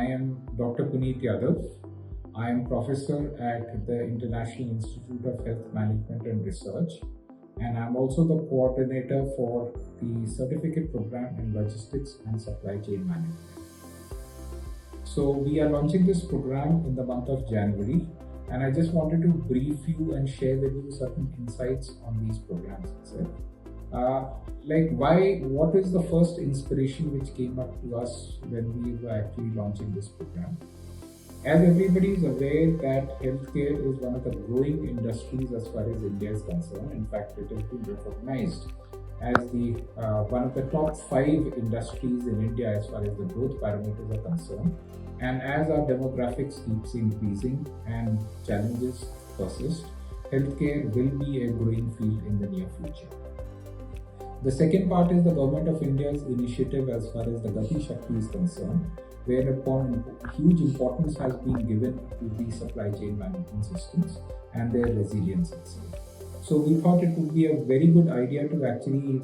I am Dr. Punit Yadav. I am professor at the International Institute of Health Management and Research, and I'm also the coordinator for the certificate program in logistics and supply chain management. So we are launching this program in the month of January, and I just wanted to brief you and share with you certain insights on these programs itself. What is the first inspiration which came up to us when we were actually launching this program? As everybody is aware that healthcare is one of the growing industries as far as India is concerned. In fact, it has been recognized as the one of the top 5 industries in India as far as the growth parameters are concerned. And as our demographics keeps increasing and challenges persist, healthcare will be a growing field in the near future. The second part is the Government of India's initiative as far as the Gati Shakti is concerned, whereupon huge importance has been given to the supply chain management systems and their resilience itself. So we thought it would be a very good idea to actually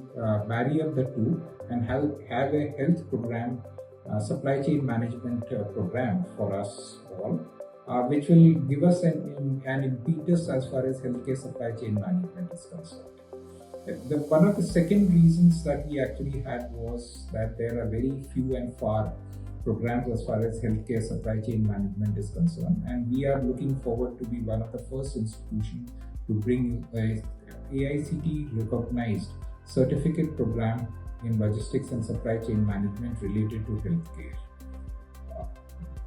marry up the two and have a health program, supply chain management program for us all, which will give us an impetus as far as healthcare supply chain management is concerned. One of the second reasons that we actually had was that there are very few and far programs as far as healthcare supply chain management is concerned, and we are looking forward to be one of the first institutions to bring a AICTE recognized certificate program in logistics and supply chain management related to healthcare.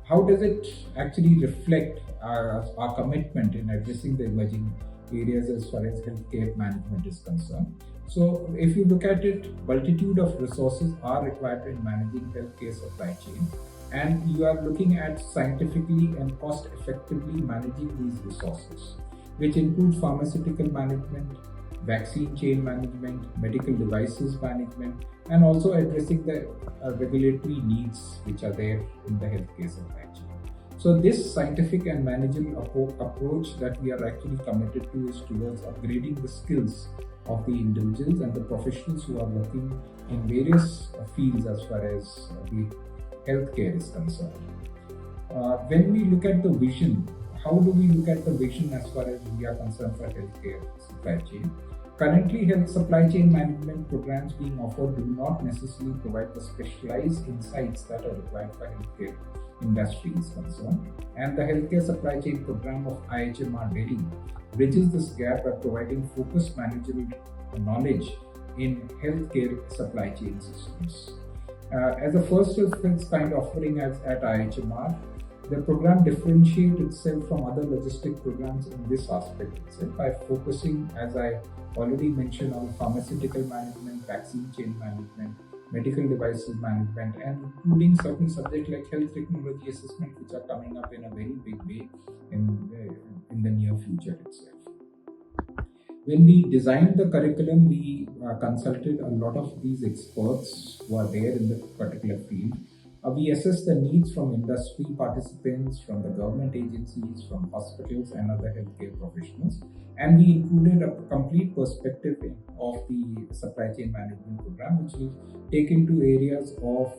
How does it actually reflect our commitment in addressing the emerging areas as far as healthcare management is concerned? So if you look at it, multitude of resources are required in managing healthcare supply chain, and you are looking at scientifically and cost effectively managing these resources, which include pharmaceutical management, vaccine chain management, medical devices management, and also addressing the regulatory needs which are there in the healthcare supply chain. So this scientific and managerial approach that we are actually committed to is towards upgrading the skills of the individuals and the professionals who are working in various fields as far as the healthcare is concerned. When we look at the vision, how do we look at the vision as far as we are concerned for healthcare supply chain? Currently, health supply chain management programs being offered do not necessarily provide the specialized insights that are required for healthcare industry is concerned, and the healthcare supply chain program of IIHMR Delhi bridges this gap by providing focused managerial knowledge in healthcare supply chain systems. As a first of its kind offering at IIHMR, the program differentiates itself from other logistic programs in this aspect itself by focusing, as I already mentioned, on pharmaceutical management, vaccine chain management, medical devices management, and including certain subjects like health technology assessment, which are coming up in a very big way in the near future itself. When we designed the curriculum, we consulted a lot of these experts who are there in the particular field. We assessed the needs from industry participants, from the government agencies, from hospitals and other healthcare professionals, and we included a complete perspective of the supply chain management program, which will take into areas of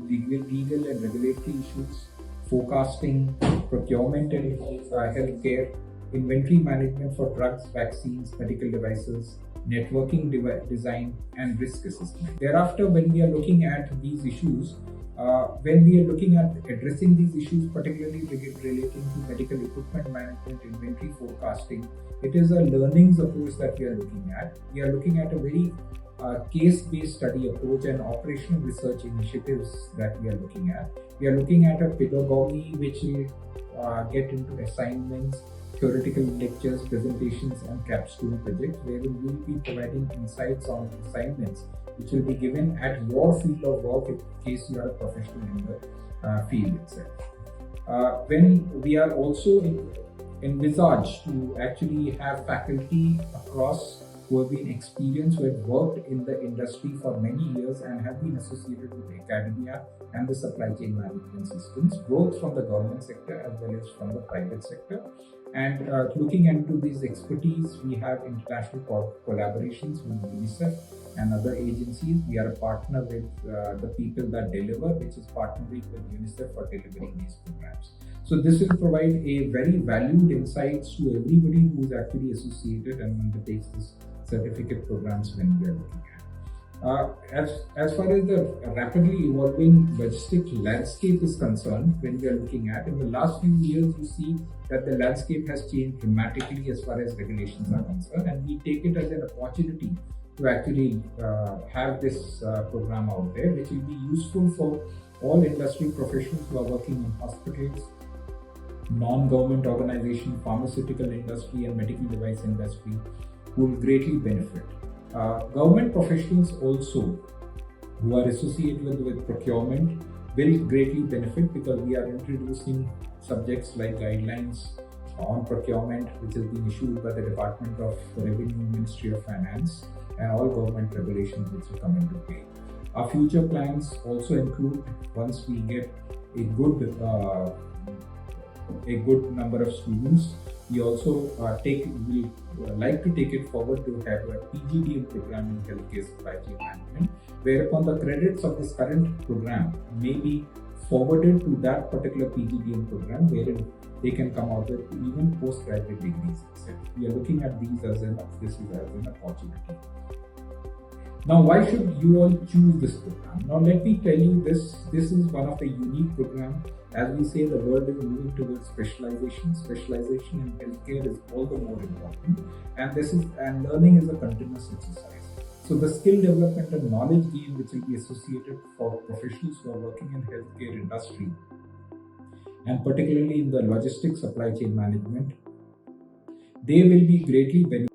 legal and regulatory issues, forecasting, procurement and healthcare, inventory management for drugs, vaccines, medical devices, networking design, and risk assessment. Thereafter, when we are looking at these issues, when we are looking at addressing these issues, particularly relating to medical equipment management, inventory forecasting, it is a learnings approach that we are looking at. We are looking at a very case-based study approach and operational research initiatives that we are looking at. We are looking at a pedagogy which will get into assignments, theoretical lectures, presentations, and capstone projects, where we will be providing insights on assignments which will be given at your field of work in case you are a professional in the field itself. When we are also envisaged to actually have faculty across who have been experienced, who have worked in the industry for many years and have been associated with academia and the supply chain management systems, both from the government sector as well as from the private sector. And looking into these expertise, we have international collaborations with UNICEF and other agencies. We are a partner with the people that deliver, which is partnering with UNICEF for delivering these programs. So this will provide a very valued insights to everybody who is actually associated and undertakes this certificate programs when we are looking at. As far as the rapidly evolving logistic landscape is concerned, when we are looking at in the last few years, you see that the landscape has changed dramatically as far as regulations are concerned, and we take it as an opportunity to actually have this program out there, which will be useful for all industry professionals who are working in hospitals, non-government organization, pharmaceutical industry, and medical device industry, who will greatly benefit. Government professionals also who are associated with procurement will greatly benefit, because we are introducing subjects like guidelines on procurement, which is being issued by the Department of Revenue, Ministry of Finance, and all government regulations which will come into play. Our future plans also include, once we get a good number of students, we also will like to take it forward to have a PGDM program in healthcare supply chain management, whereupon the credits of this current program may be forwarded to that particular PGDM program, wherein they can come out with even postgraduate degrees itself. We are looking at these as an opportunity. Now, why should you all choose this program? Now, let me tell you this is one of the unique programs. As we say, the world is moving towards specialization. Specialization in healthcare is all the more important, and learning is a continuous exercise. So the skill development and knowledge gain which will be associated for professionals who are working in healthcare industry, and particularly in the logistics supply chain management, they will be greatly beneficial